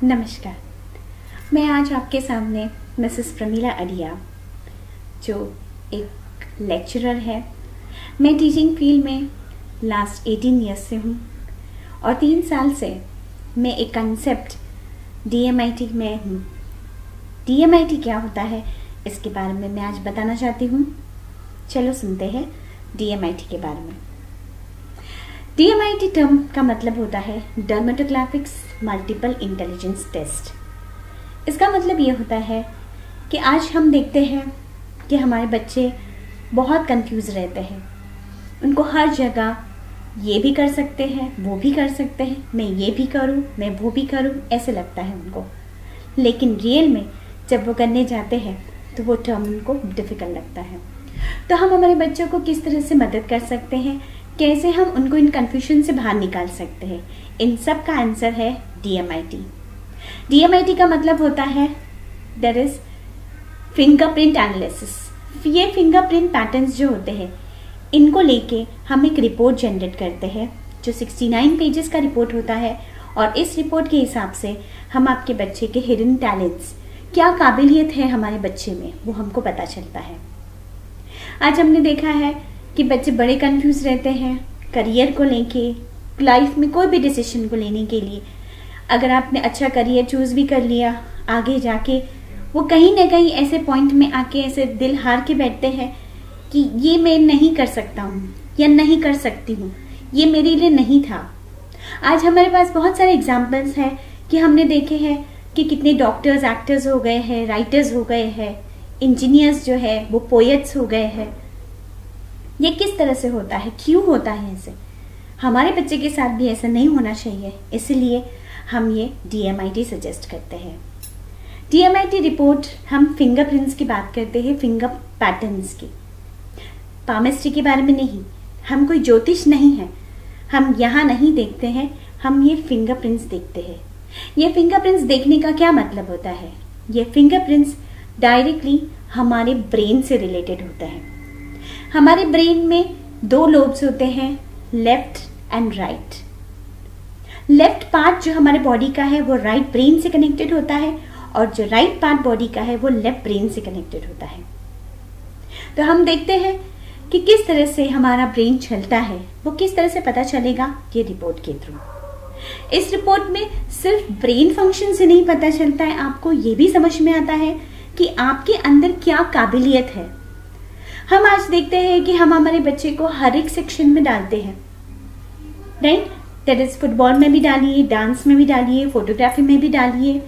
नमस्कार। मैं आज आपके सामने मिसेस प्रमीला अडिया, जो एक लेक्चरर है। मैं टीचिंग फील्ड में लास्ट 18 ईयर्स से हूँ और 3 साल से मैं एक कंसेप्ट DMIT में हूँ। DMIT क्या होता है इसके बारे में मैं आज बताना चाहती हूँ। चलो सुनते हैं DMIT के बारे में। DMIT टर्म का मतलब होता है डर्मेटोग्राफिक्स मल्टीपल इंटेलिजेंस टेस्ट। इसका मतलब ये होता है कि आज हम देखते हैं कि हमारे बच्चे बहुत कंफ्यूज रहते हैं। उनको हर जगह ये भी कर सकते हैं, वो भी कर सकते हैं, मैं ये भी करूँ, मैं वो भी करूँ, ऐसे लगता है उनको। लेकिन रियल में जब वो करने जाते हैं तो वो टर्म उनको डिफ़िकल्ट लगता है। तो हम हमारे बच्चों को किस तरह से मदद कर सकते हैं, कैसे हम उनको इन कन्फ्यूजन से बाहर निकाल सकते हैं, इन सब का आंसर है DMIT। DMIT का मतलब होता है दैट इज फिंगरप्रिंट एनालिसिस। ये फिंगरप्रिंट पैटर्न्स जो होते हैं इनको लेके हम एक रिपोर्ट जनरेट करते हैं जो 69 पेजेस का रिपोर्ट होता है। और इस रिपोर्ट के हिसाब से हम आपके बच्चे के हिडन टैलेंट्स, क्या काबिलियत है हमारे बच्चे में, वो हमको पता चलता है। आज हमने देखा है कि बच्चे बड़े कंफ्यूज रहते हैं करियर को लेके, लाइफ में कोई भी डिसीजन को लेने के लिए। अगर आपने अच्छा करियर चूज भी कर लिया, आगे जाके वो कहीं ना कहीं ऐसे पॉइंट में आके ऐसे दिल हार के बैठते हैं कि ये मैं नहीं कर सकता हूँ या नहीं कर सकती हूँ, ये मेरे लिए नहीं था। आज हमारे पास बहुत सारे एग्जाम्पल्स हैं कि हमने देखे हैं कि कितने डॉक्टर्स, एक्टर्स हो गए हैं, राइटर्स हो गए हैं, इंजीनियर्स जो है वो पोएट्स हो गए हैं। ये किस तरह से होता है, क्यों होता है ऐसे? हमारे बच्चे के साथ भी ऐसा नहीं होना चाहिए, इसलिए हम ये DMIT सजेस्ट करते हैं। DMIT रिपोर्ट, हम फिंगरप्रिंट्स की बात करते हैं, फिंगर पैटर्न्स की, पामिस्ट्री के बारे में नहीं। हम कोई ज्योतिष नहीं है, हम यहाँ नहीं देखते हैं, हम ये फिंगरप्रिंट्स देखते हैं। ये फिंगरप्रिंट्स देखने का क्या मतलब होता है? ये फिंगरप्रिंट्स डायरेक्टली हमारे ब्रेन से रिलेटेड होता है। हमारे ब्रेन में 2 लोब्स होते हैं, left and right. Left part जो हमारे बॉडी का है वो राइट ब्रेन से कनेक्टेड होता है और जो राइट पार्ट बॉडी का है वो लेफ्ट ब्रेन से कनेक्टेड होता है। तो हम देखते हैं कि किस तरह से हमारा ब्रेन चलता है, वो किस तरह से पता चलेगा ये रिपोर्ट के थ्रू। इस रिपोर्ट में सिर्फ ब्रेन फंक्शन से नहीं पता चलता है, आपको ये भी समझ में आता है कि आपके अंदर क्या काबिलियत है। हम आज देखते हैं कि हम हमारे बच्चे को हर एक सेक्शन में डालते हैं, राइट? दैट इज फुटबॉल में भी डालिए, डांस में भी डालिए, फोटोग्राफी में भी डालिए।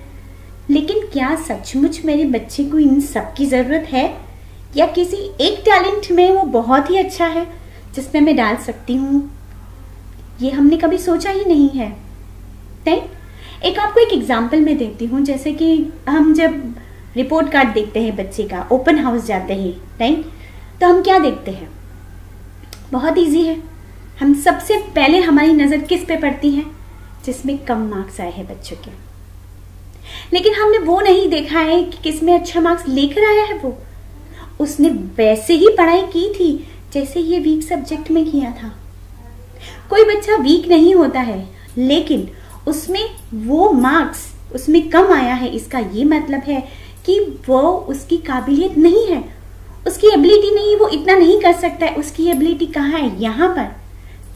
लेकिन क्या सचमुच मेरे बच्चे को इन सब की जरूरत है, या किसी एक टैलेंट में वो बहुत ही अच्छा है जिसमें मैं डाल सकती हूँ? ये हमने कभी सोचा ही नहीं है, राइट? एक आपको एक एग्जाम्पल मैं देती हूँ। जैसे कि हम जब रिपोर्ट कार्ड देखते हैं बच्चे का, ओपन हाउस जाते हैं, राइट, तो हम क्या देखते हैं? बहुत इजी है। हम सबसे पहले हमारी नजर किस पे पड़ती है? जिसमें कम मार्क्स आए हैं बच्चों के। लेकिन हमने वो नहीं देखा है कि किसमें अच्छा मार्क्स लेकर आया है। वो उसने वैसे ही पढ़ाई की थी जैसे ये वीक सब्जेक्ट में किया था। कोई बच्चा वीक नहीं होता है, लेकिन उसमें वो मार्क्स उसमें कम आया है, इसका ये मतलब है कि वो उसकी काबिलियत नहीं है, उसकी एबिलिटी नहीं, वो इतना नहीं कर सकता है। उसकी एबिलिटी कहाँ है? यहाँ पर,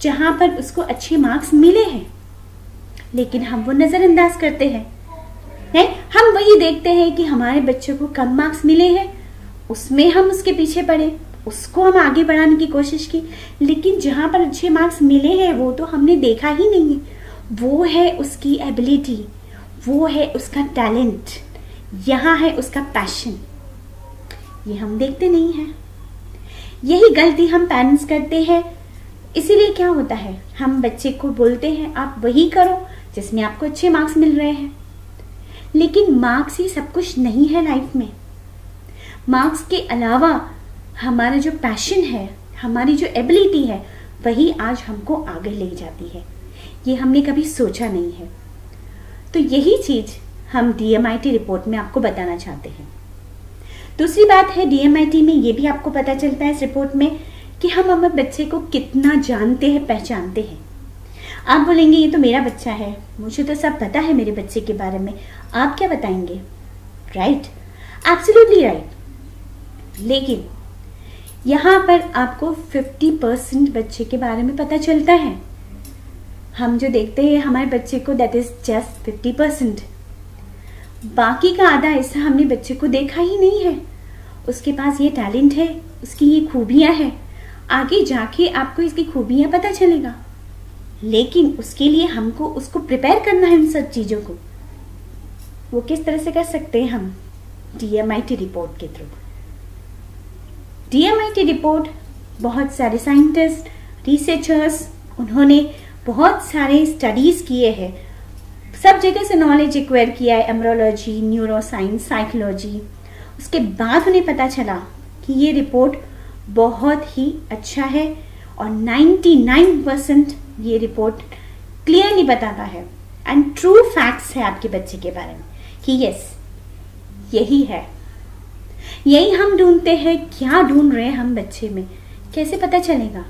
जहां पर उसको अच्छे मार्क्स मिले हैं। लेकिन हम वो नजरअंदाज करते हैं, हम वही देखते हैं कि हमारे बच्चों को कम मार्क्स मिले हैं, उसमें हम उसके पीछे पड़े, उसको हम आगे बढ़ाने की कोशिश की। लेकिन जहां पर अच्छे मार्क्स मिले हैं वो तो हमने देखा ही नहीं है। वो है उसकी एबिलिटी, वो है उसका टैलेंट, यहाँ है उसका पैशन। ये हम देखते नहीं हैं। यही गलती हम पेरेंट्स करते हैं। इसीलिए क्या होता है, हम बच्चे को बोलते हैं आप वही करो जिसमें आपको अच्छे मार्क्स मिल रहे हैं। लेकिन मार्क्स ही सब कुछ नहीं है लाइफ में। मार्क्स के अलावा हमारा जो पैशन है, हमारी जो एबिलिटी है, वही आज हमको आगे ले जाती है। ये हमने कभी सोचा नहीं है। तो यही चीज हम DMIT रिपोर्ट में आपको बताना चाहते हैं। दूसरी बात है, DMIT में ये भी आपको पता चलता है इस रिपोर्ट में कि हम अपने बच्चे को कितना जानते हैं, पहचानते हैं। आप बोलेंगे ये तो मेरा बच्चा है, मुझे तो सब पता है मेरे बच्चे के बारे में, आप क्या बताएंगे? Right, absolutely right. लेकिन यहाँ पर आपको 50% बच्चे के बारे में पता चलता है। हम जो देखते हैं हमारे बच्चे को, दैट इज जस्ट 50%। बाकी का आधा हिस्सा हमने बच्चे को देखा ही नहीं है। उसके पास ये टैलेंट है, उसकी ये खूबियां हैं, आगे जाके आपको इसकी खूबियां पता चलेगा। लेकिन उसके लिए हमको उसको प्रिपेयर करना है इन सब चीजों को। वो किस तरह से कर सकते हैं हम? DMIT रिपोर्ट के थ्रू। DMIT रिपोर्ट, बहुत सारे साइंटिस्ट, रिसर्चर्स, उन्होंने बहुत सारे स्टडीज किए हैं, सब जगह से नॉलेज एक्वायर किया है, एम्ब्रोलॉजी, न्यूरोसाइंस, साइकोलॉजी। उसके बाद उन्हें पता चला कि ये रिपोर्ट बहुत ही अच्छा है और 99% ये रिपोर्ट क्लियरली बताता है एंड ट्रू फैक्ट्स है आपके बच्चे के बारे में कि यस यही है। यही हम ढूंढते हैं। क्या ढूंढ रहे हैं हम बच्चे में, कैसे पता चलेगा?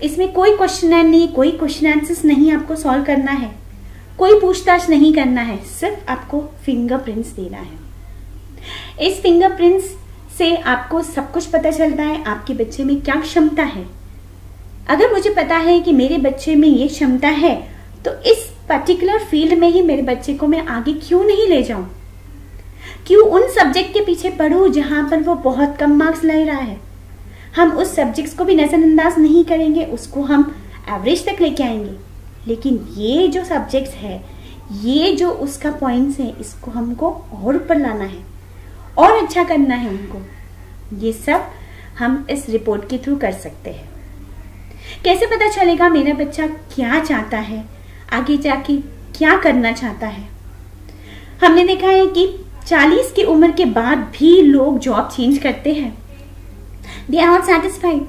इसमें कोई क्वेश्चन नहीं, कोई क्वेश्चन आंसर्स नहीं आपको सॉल्व करना है, कोई पूछताछ नहीं करना है, सिर्फ आपको फिंगरप्रिंट्स देना है। इस फिंगरप्रिंट्स से आपको सब कुछ पता चलता है आपके बच्चे में क्या क्षमता है। अगर मुझे पता है कि मेरे बच्चे में ये क्षमता है तो इस पर्टिकुलर फील्ड में ही मेरे बच्चे को मैं आगे क्यों नहीं ले जाऊं? क्यों उन सब्जेक्ट के पीछे पढ़ूं जहां पर वो बहुत कम मार्क्स ले रहा है? हम उस सब्जेक्ट्स को भी नजरअंदाज नहीं करेंगे, उसको हम एवरेज तक लेके आएंगे। लेकिन ये जो सब्जेक्ट्स है, ये जो उसका पॉइंट्स है, इसको हमको और ऊपर लाना है और अच्छा करना है उनको। ये सब हम इस रिपोर्ट के थ्रू कर सकते हैं। कैसे पता चलेगा मेरा बच्चा क्या चाहता है, आगे जाके क्या करना चाहता है? हमने देखा है कि 40 की उम्र के बाद भी लोग जॉब चेंज करते हैं। They are not satisfied.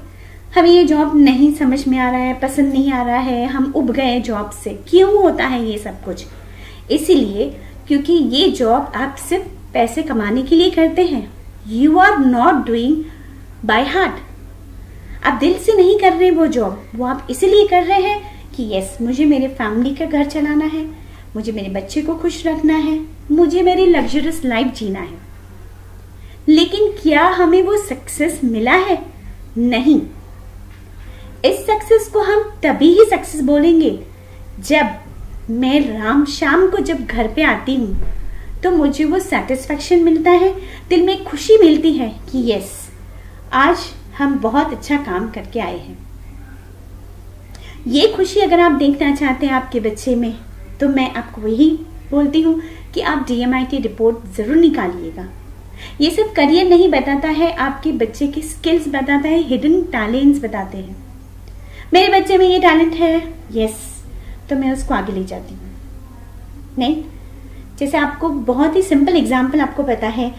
हमें ये जॉब नहीं समझ में आ रहा है, पसंद नहीं आ रहा है, हम उब गए जॉब से। क्यों होता है ये सब कुछ? इसीलिए क्योंकि ये जॉब आप सिर्फ पैसे कमाने के लिए करते हैं। You are not doing by heart. आप दिल से नहीं कर रहे वो जॉब, वो आप इसलिए कर रहे हैं कि यस मुझे मेरे फैमिली का घर चलाना है, मुझे मेरे बच्चे को खुश रखना है, मुझे मेरी लग्जरियस लाइफ जीना है। लेकिन क्या हमें वो सक्सेस मिला है? नहीं। इस सक्सेस को हम तभी ही सक्सेस बोलेंगे जब मैं शाम को जब घर पे आती हूँ तो मुझे वो सेटिस्फेक्शन मिलता है, दिल में खुशी मिलती है कि यस आज हम बहुत अच्छा काम करके आए हैं। ये खुशी अगर आप देखना चाहते हैं आपके बच्चे में तो मैं आपको वही बोलती हूँ कि आप DMIT रिपोर्ट जरूर निकालिएगा। ये सिर्फ करियर नहीं बताता है, आपके बच्चे की स्किल्स बताता है, हिडन टैलेंट्स बताते हैं। मेरे बच्चे में ये टैलेंट है, यस, तो मैं उसको आगे ले जाती हूँ। नहीं, जैसे आपको बहुत ही सिंपल एग्जाम्पल आपको पता है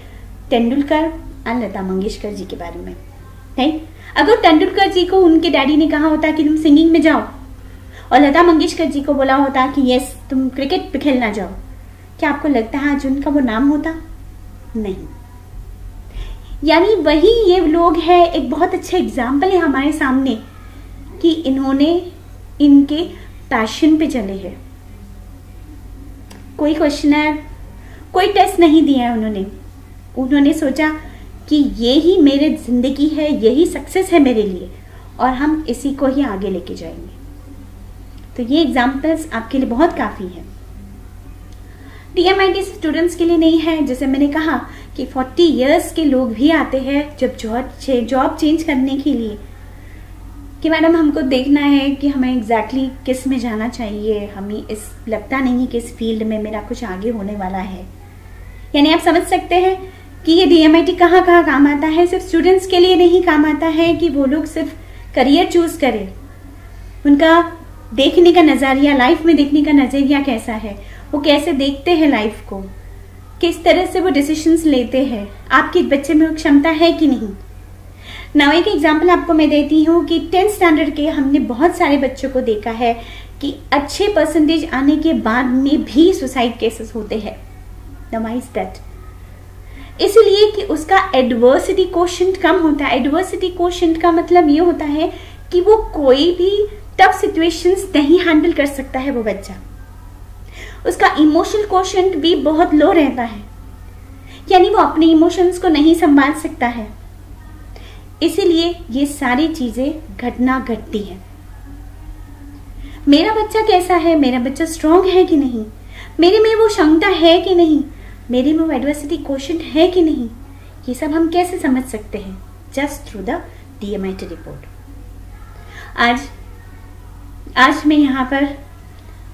तेंदुलकर और लता मंगेशकर जी के बारे में। नहीं, अगर तेंदुलकर जी को उनके डैडी ने कहा होता कि तुम सिंगिंग में जाओ और लता मंगेशकर जी को बोला होता कि यस तुम क्रिकेट पे खेलना जाओ, क्या आपको लगता है आज उनका वो नाम होता? नहीं। यानी वही ये लोग हैं, एक बहुत अच्छा एग्जाम्पल है हमारे सामने कि इन्होंने इनके पैशन पे चले हैं। कोई क्वेश्चनर, कोई टेस्ट नहीं दिया है उन्होंने सोचा कि ये ही मेरे जिंदगी है, यही सक्सेस है मेरे लिए और हम इसी को ही आगे लेके जाएंगे। तो ये एग्जाम्पल्स आपके लिए बहुत काफी है। DMIT स्टूडेंट्स के लिए नहीं है। जैसे मैंने कहा कि 40 इयर्स के लोग भी आते हैं जब जॉब चेंज करने के लिए कि मैडम हमको देखना है कि हमें एग्जैक्टली किस में जाना चाहिए, हमें लगता नहीं कि इस फील्ड में मेरा कुछ आगे होने वाला है। यानी आप समझ सकते हैं कि ये DMIT कहाँ कहाँ काम आता है। सिर्फ स्टूडेंट्स के लिए नहीं काम आता है कि वो लोग सिर्फ करियर चूज करें, उनका देखने का नजरिया, लाइफ में देखने का नजरिया कैसा है, वो कैसे देखते हैं लाइफ को, किस तरह से वो डिसीजंस लेते हैं, आपके बच्चे में वो क्षमता है कि नहीं। नाउ एक एग्जांपल आपको मैं देती हूँ कि 10th स्टैंडर्ड के हमने बहुत सारे बच्चों को देखा है कि अच्छे परसेंटेज आने के बाद में भी सुसाइड केसेस होते हैं। Why is that? इसलिए कि उसका एडवर्सिटी कोशेंट कम होता है। एडवर्सिटी कोशेंट का मतलब ये होता है कि वो कोई भी टफ सिचुएशंस नहीं हैंडल कर सकता है वो बच्चा, उसका इमोशनल कोशेंट भी बहुत लो रहता है, यानी वो अपने इमोशंस को नहीं संभाल सकता है। इसीलिए ये सारी चीजें घटना घटती है। मेरा बच्चा कैसा है, मेरा बच्चा स्ट्रांग है कि नहीं, मेरे में वो क्षमता है कि नहीं, मेरे में वो एडवर्सिटी कोशेंट है कि नहीं, ये सब हम कैसे समझ सकते हैं? Just through the DMIT report. आज मैं यहाँ पर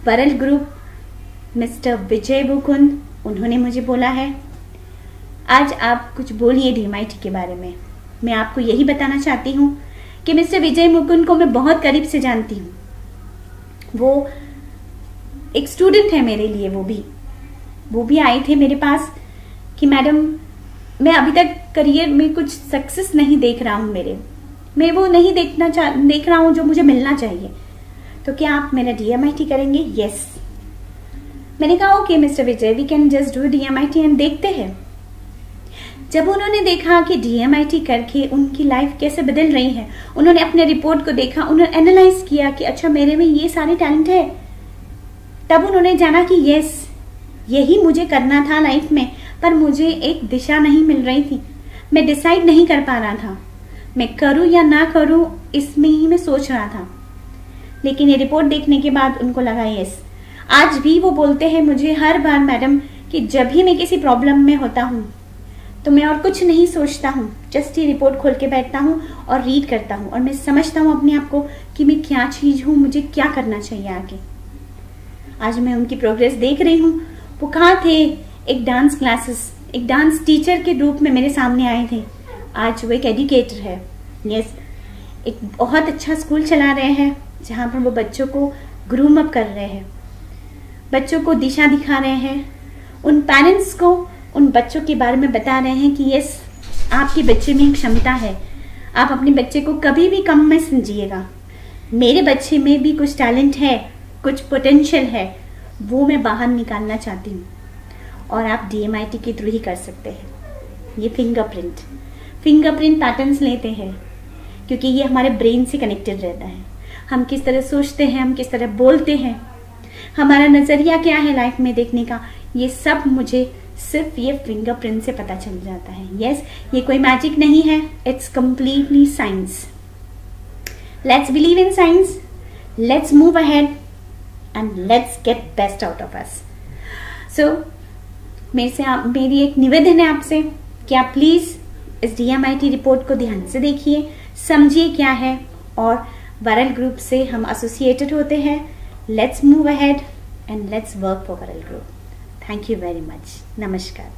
वरल ग्रुप मिस्टर विजय मुकुंद, उन्होंने मुझे बोला है आज आप कुछ बोलिए DMIT के बारे में। मैं आपको यही बताना चाहती हूँ कि मिस्टर विजय मुकुंद को मैं बहुत करीब से जानती हूँ। वो एक स्टूडेंट है मेरे लिए, वो भी आए थे मेरे पास कि मैडम मैं अभी तक करियर में कुछ सक्सेस नहीं देख रहा हूँ, मैं वो नहीं देख रहा हूँ जो मुझे मिलना चाहिए, तो क्या आप मेरा DMIT करेंगे? यस। मैंने कहा okay mister Vijay, we can just do DMIT and देखते हैं। जब उन्होंने देखा कि DMIT करके उनकी लाइफ कैसे बदल रही है, उन्होंने अपने रिपोर्ट को देखा, उन्होंने एनालाइज किया कि अच्छा मेरे में ये सारे टैलेंट है, तब उन्होंने जाना कि यस यही मुझे करना था लाइफ में, पर मुझे एक दिशा नहीं मिल रही थी, मैं डिसाइड नहीं कर पा रहा था, मैं करूं या ना करूं इसमें ही मैं सोच रहा था। लेकिन ये रिपोर्ट देखने के बाद उनको लगा यस। आज भी वो बोलते हैं मुझे हर बार मैडम कि जब भी मैं किसी प्रॉब्लम में होता हूँ तो मैं और कुछ नहीं सोचता हूँ, जस्ट ये रिपोर्ट खोल के बैठता हूँ और रीड करता हूँ और मैं समझता हूँ अपने आप को कि मैं क्या चीज़ हूँ, मुझे क्या करना चाहिए आगे। आज मैं उनकी प्रोग्रेस देख रही हूँ। वो कहाँ थे? एक डांस टीचर के रूप में मेरे सामने आए थे, आज वो एक एजुकेटर है। यस, एक बहुत अच्छा स्कूल चला रहे हैं जहाँ पर वो बच्चों को ग्रूम अप कर रहे हैं, बच्चों को दिशा दिखा रहे हैं, उन पेरेंट्स को उन बच्चों के बारे में बता रहे हैं कि यस आपके बच्चे में एक क्षमता है, आप अपने बच्चे को कभी भी कम मत समझिएगा, मेरे बच्चे में भी कुछ टैलेंट है, कुछ पोटेंशियल है, वो मैं बाहर निकालना चाहती हूँ और आप DMIT के थ्रू ही कर सकते हैं। ये फिंगरप्रिंट पैटर्न्स लेते हैं क्योंकि ये हमारे ब्रेन से कनेक्टेड रहता है। हम किस तरह सोचते हैं, हम किस तरह बोलते हैं, हमारा नज़रिया क्या है लाइफ में देखने का, ये सब मुझे सिर्फ ये फिंगरप्रिंट से पता चल जाता है। यस, ये कोई मैजिक नहीं है, it's completely science. Let's believe in science, let's move ahead and let's get best out of us. So मेरी एक निवेदन है आपसे कि आप प्लीज इस DMIT रिपोर्ट को ध्यान से देखिए, समझिए क्या है, और वरल ग्रुप से हम एसोसिएटेड होते हैं। Let's move ahead and let's work for world group. Thank you very much. नमस्कार।